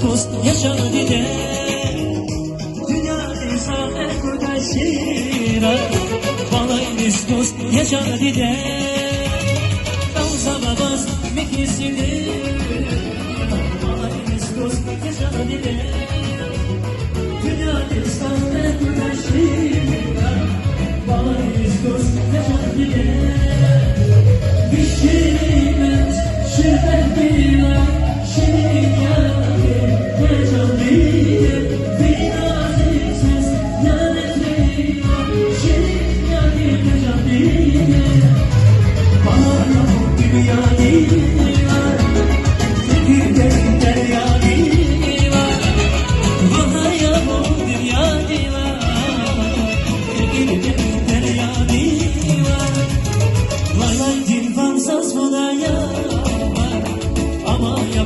dost yaşar dide. Dünyada sahne kurda şira, balayız dost yaşar dide. Davza babaz mekisini, balayız dost yaşar dide. Dünyada sahne kurda şira, balayız dost yaşar dide. Pişirmez şerbet bile, şirin yarim ne can bile. Biraz ses lanetliyim, şirin yarim ne can bile. Bana bu dünya değil var, fikirlerim derya değil var. Bana ya bu dünya değil var, fikirlerim derya değil var. Lay lay din fansas modaya, ama ya